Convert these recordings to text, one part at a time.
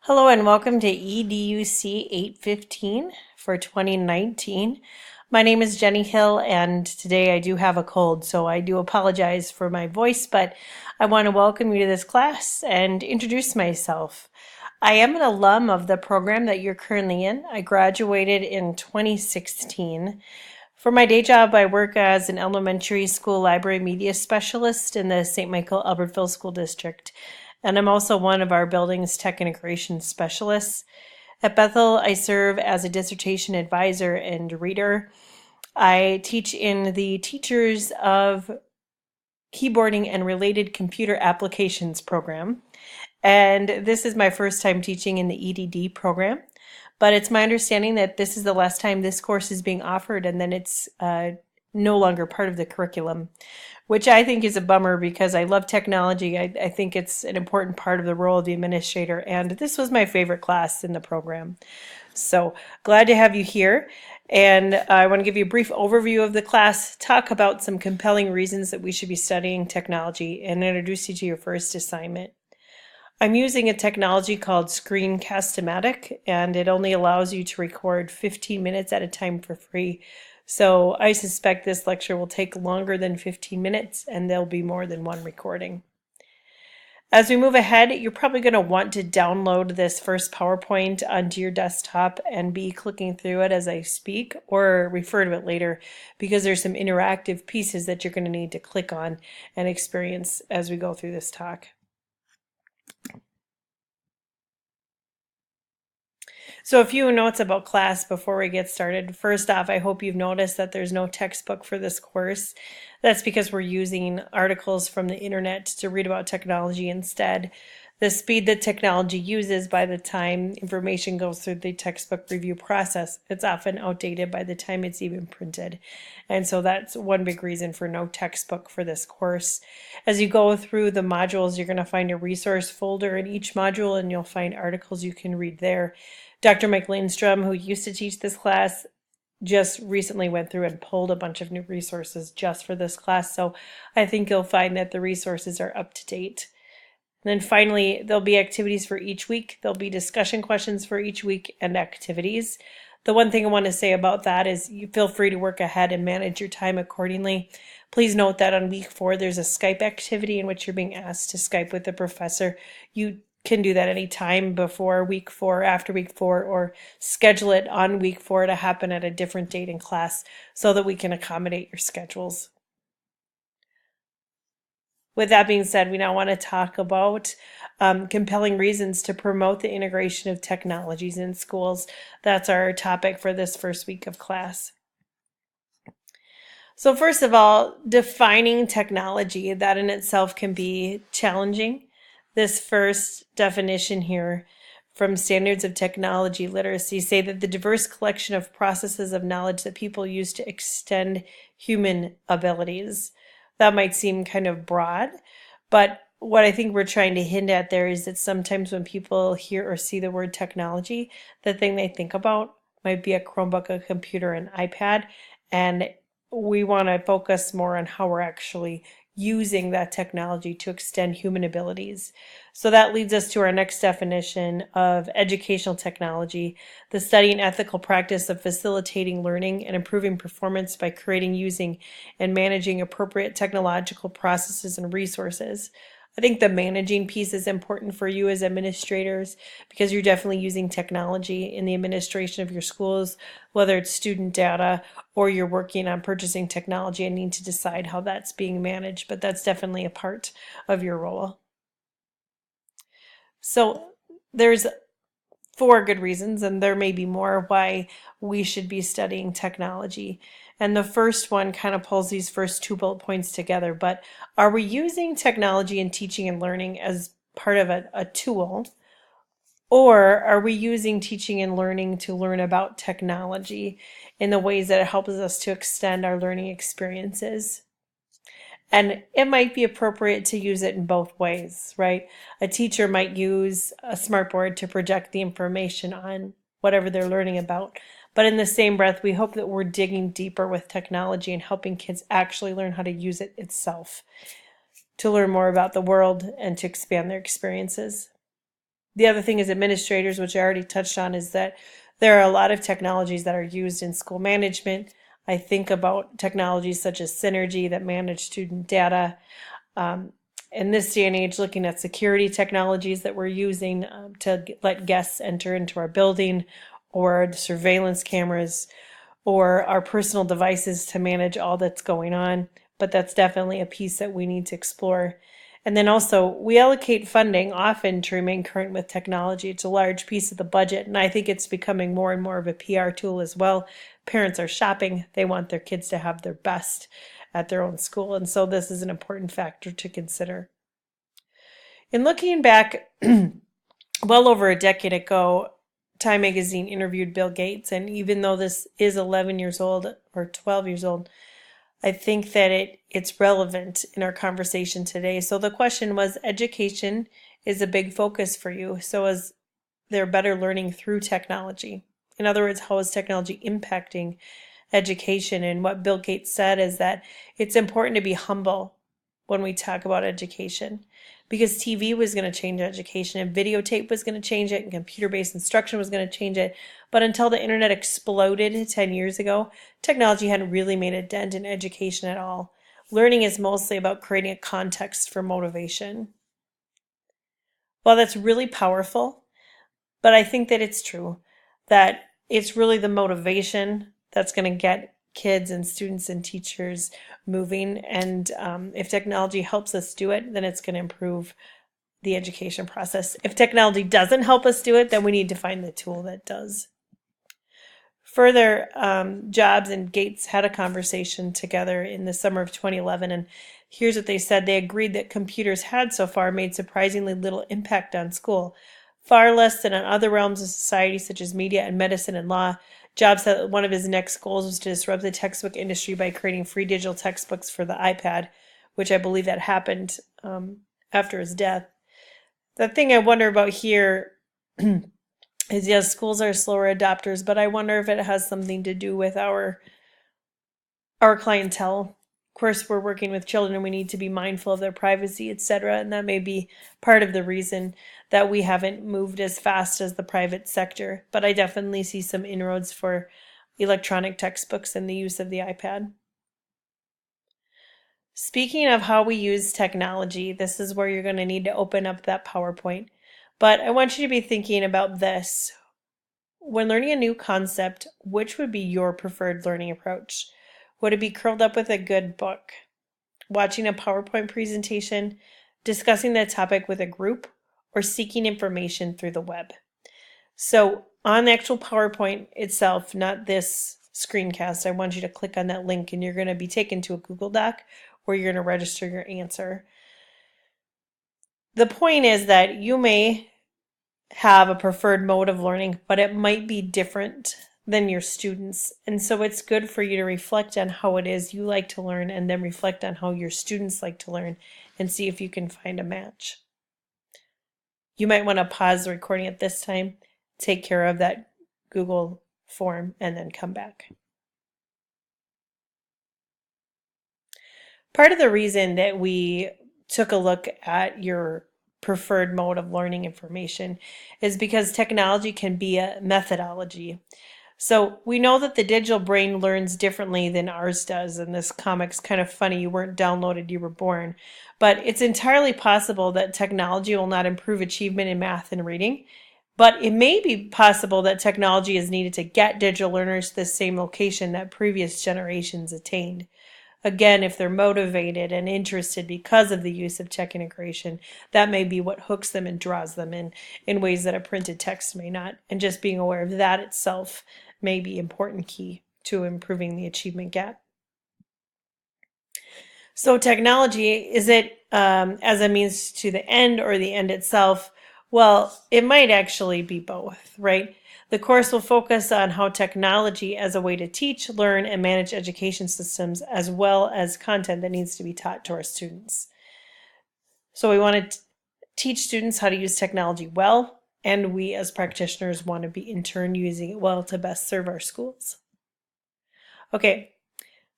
Hello and welcome to EDUC815 for 2019. My name is Jenny Hill and today I do have a cold, so I do apologize for my voice, but I want to welcome you to this class and introduce myself. I am an alum of the program that you're currently in. I graduated in 2016. For my day job, I work as an elementary school library media specialist in the St. Michael Albertville School District, and I'm also one of our building's tech integration specialists. At Bethel, I serve as a dissertation advisor and reader. I teach in the Teachers of Keyboarding and Related Computer Applications program, and this is my first time teaching in the EDD program. But it's my understanding that this is the last time this course is being offered, and then it's no longer part of the curriculum, which I think is a bummer because I love technology. I think it's an important part of the role of the administrator, and this was my favorite class in the program. So glad to have you here. And I want to give you a brief overview of the class, talk about some compelling reasons that we should be studying technology, and introduce you to your first assignment. I'm using a technology called Screencast-O-Matic, and it only allows you to record 15 minutes at a time for free. So I suspect this lecture will take longer than 15 minutes, and there'll be more than one recording. As we move ahead, you're probably going to want to download this first PowerPoint onto your desktop and be clicking through it as I speak, or refer to it later, because there's some interactive pieces that you're going to need to click on and experience as we go through this talk. So a few notes about class before we get started. First off, I hope you've noticed that there's no textbook for this course. That's because we're using articles from the internet to read about technology instead. The speed that technology uses by the time information goes through the textbook review process, it's often outdated by the time it's even printed. And so that's one big reason for no textbook for this course. As you go through the modules, you're going to find a resource folder in each module, and you'll find articles you can read there. Dr. Mike Lindstrom, who used to teach this class, just recently went through and pulled a bunch of new resources just for this class. So I think you'll find that the resources are up to date. And then finally, there'll be activities for each week. There'll be discussion questions for each week and activities. The one thing I want to say about that is you feel free to work ahead and manage your time accordingly. Please note that on week 4, there's a Skype activity in which you're being asked to Skype with the professor. You can do that any time before week 4, after week 4, or schedule it on week 4 to happen at a different date in class so that we can accommodate your schedules. With that being said, we now want to talk about compelling reasons to promote the integration of technologies in schools. That's our topic for this first week of class. So first of all, defining technology, that in itself can be challenging. This first definition here from Standards of Technology Literacy say that the diverse collection of processes of knowledge that people use to extend human abilities. That might seem kind of broad, but what I think we're trying to hint at there is that sometimes when people hear or see the word technology, the thing they think about might be a Chromebook, a computer, an iPad, and we want to focus more on how we're actually using that technology to extend human abilities. So that leads us to our next definition of educational technology, the study and ethical practice of facilitating learning and improving performance by creating, using, and managing appropriate technological processes and resources. I think the managing piece is important for you as administrators because you're definitely using technology in the administration of your schools, whether it's student data or you're working on purchasing technology and need to decide how that's being managed, but that's definitely a part of your role. So there's 4 good reasons, and there may be more, why we should be studying technology. And the first one kind of pulls these first 2 bullet points together, but are we using technology in teaching and learning as part of a tool, or are we using teaching and learning to learn about technology in the ways that it helps us to extend our learning experiences? And it might be appropriate to use it in both ways, right? A teacher might use a smartboard to project the information on whatever they're learning about. But in the same breath, we hope that we're digging deeper with technology and helping kids actually learn how to use it itself, to learn more about the world and to expand their experiences. The other thing is administrators, which I already touched on, is that there are a lot of technologies that are used in school management. I think about technologies such as Synergy that manage student data. In this day and age, looking at security technologies that we're using to let guests enter into our building, or the surveillance cameras, or our personal devices to manage all that's going on. But that's definitely a piece that we need to explore. And then also, we allocate funding often to remain current with technology. It's a large piece of the budget, and I think it's becoming more and more of a PR tool as well. Parents are shopping, they want their kids to have their best at their own school, and so this is an important factor to consider. In looking back, well over a decade ago, Time Magazine interviewed Bill Gates, and even though this is 11 years old or 12 years old, I think that it's relevant in our conversation today. So the question was, education is a big focus for you. So is there better learning through technology? In other words, how is technology impacting education? And what Bill Gates said is that it's important to be humble when we talk about education, because TV was going to change education, and videotape was going to change it, and computer-based instruction was going to change it. But until the internet exploded 10 years ago, technology hadn't really made a dent in education at all. Learning is mostly about creating a context for motivation. Well, that's really powerful, but I think that it's true, that it's really the motivation that's going to get kids and students and teachers moving. And if technology helps us do it, then it's going to improve the education process. If technology doesn't help us do it, then we need to find the tool that does. Further, Jobs and Gates had a conversation together in the summer of 2011, and here's what they said. They agreed that computers had so far made surprisingly little impact on school, far less than on other realms of society such as media and medicine and law. Jobs said one of his next goals was to disrupt the textbook industry by creating free digital textbooks for the iPad, which I believe that happened after his death. The thing I wonder about here is, yes, schools are slower adopters, but I wonder if it has something to do with our clientele. Of course, we're working with children and we need to be mindful of their privacy, etc. And that may be part of the reason that we haven't moved as fast as the private sector. But I definitely see some inroads for electronic textbooks and the use of the iPad. Speaking of how we use technology, this is where you're going to need to open up that PowerPoint. But I want you to be thinking about this. When learning a new concept, which would be your preferred learning approach? Would it be curled up with a good book, watching a PowerPoint presentation, discussing that topic with a group, or seeking information through the web? So on the actual PowerPoint itself, not this screencast, I want you to click on that link and you're going to be taken to a Google Doc where you're going to register your answer. The point is that you may have a preferred mode of learning, but it might be different than your students. And so it's good for you to reflect on how it is you like to learn, and then reflect on how your students like to learn, and see if you can find a match. You might want to pause the recording at this time, take care of that Google form, and then come back. Part of the reason that we took a look at your preferred mode of learning information is because technology can be a methodology. So we know that the digital brain learns differently than ours does, and this comic's kind of funny. You weren't downloaded, you were born. But it's entirely possible that technology will not improve achievement in math and reading, but it may be possible that technology is needed to get digital learners to the same location that previous generations attained. Again, if they're motivated and interested because of the use of tech integration, that may be what hooks them and draws them in ways that a printed text may not. And just being aware of that itself may be an important key to improving the achievement gap. So technology, is it as a means to the end or the end itself? Well, it might actually be both, right? The course will focus on how technology as a way to teach, learn, and manage education systems, as well as content that needs to be taught to our students. So we want to teach students how to use technology well, and we as practitioners want to be in turn using it well to best serve our schools. Okay,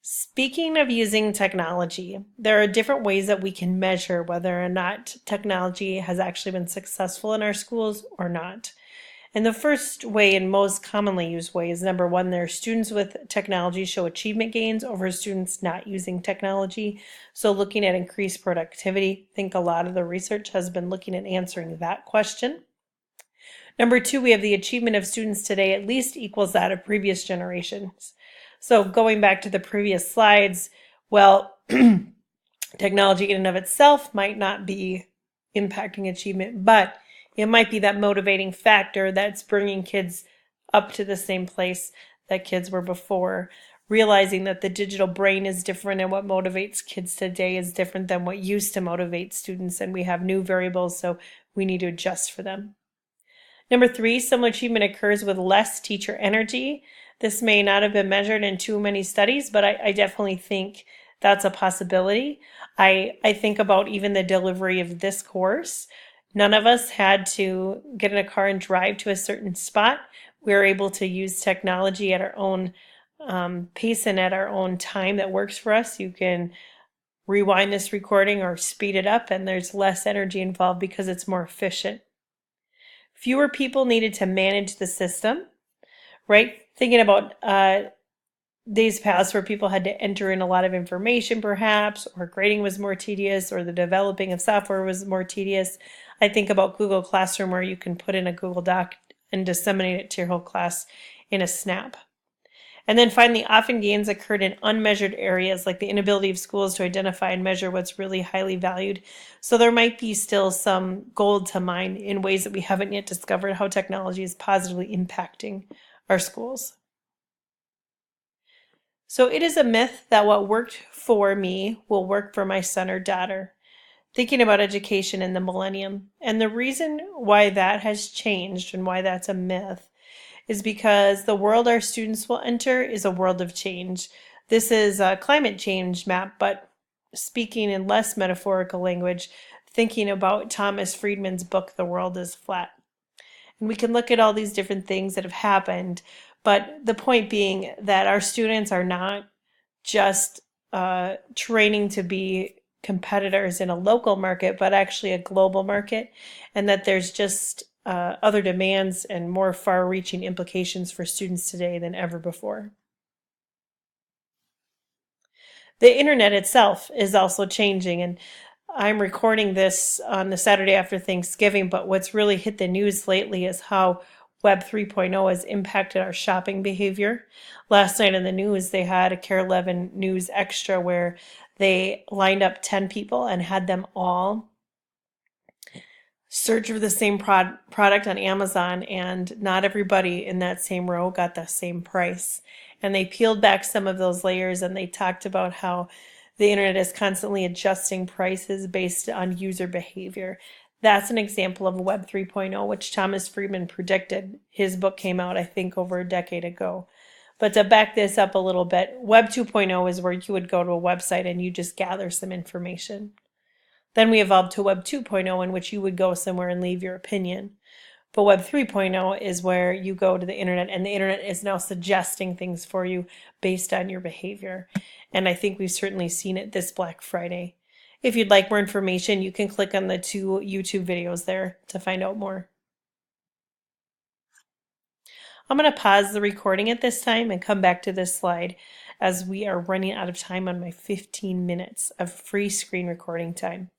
Speaking of using technology, there are different ways that we can measure whether or not technology has actually been successful in our schools or not. And the first way and most commonly used way is number one, there are students with technology show achievement gains over students not using technology. So looking at increased productivity, I think a lot of the research has been looking at answering that question. Number two, we have the achievement of students today at least equals that of previous generations. So going back to the previous slides, well, technology in and of itself might not be impacting achievement, but it might be that motivating factor that's bringing kids up to the same place that kids were before, realizing that the digital brain is different and what motivates kids today is different than what used to motivate students, and we have new variables, so we need to adjust for them. Number three, similar achievement occurs with less teacher energy. This may not have been measured in too many studies, but I definitely think that's a possibility. I think about even the delivery of this course. None of us had to get in a car and drive to a certain spot. We were able to use technology at our own pace and at our own time that works for us. You can rewind this recording or speed it up, and there's less energy involved because it's more efficient. Fewer people needed to manage the system, right? Thinking about days past where people had to enter in a lot of information perhaps, or grading was more tedious, or the developing of software was more tedious. I think about Google Classroom, where you can put in a Google Doc and disseminate it to your whole class in a snap. And then finally, often gains occurred in unmeasured areas, like the inability of schools to identify and measure what's really highly valued. So there might be still some gold to mine in ways that we haven't yet discovered how technology is positively impacting our schools. So it is a myth that what worked for me will work for my son or daughter. Thinking about education in the millennium. And the reason why that has changed and why that's a myth is because the world our students will enter is a world of change. This is a climate change map, but speaking in less metaphorical language, thinking about Thomas Friedman's book, The World is Flat. And we can look at all these different things that have happened, but the point being that our students are not just training to be competitors in a local market, but actually a global market, and that there's just other demands and more far-reaching implications for students today than ever before. The internet itself is also changing, and I'm recording this on the Saturday after Thanksgiving, but what's really hit the news lately is how Web 3.0 has impacted our shopping behavior. Last night in the news, they had a Care 11 News Extra where they lined up 10 people and had them all search for the same product on Amazon, and not everybody in that same row got the same price. And they peeled back some of those layers, and they talked about how the internet is constantly adjusting prices based on user behavior. That's an example of Web 3.0, which Thomas Friedman predicted. His book came out, I think, over a decade ago. But to back this up a little bit, Web 2.0 is where you would go to a website and you just gather some information. Then we evolved to Web 2.0, in which you would go somewhere and leave your opinion. But Web 3.0 is where you go to the internet, and the internet is now suggesting things for you based on your behavior. And I think we've certainly seen it this Black Friday. If you'd like more information, you can click on the 2 YouTube videos there to find out more. I'm going to pause the recording at this time and come back to this slide, as we are running out of time on my 15 minutes of free screen recording time.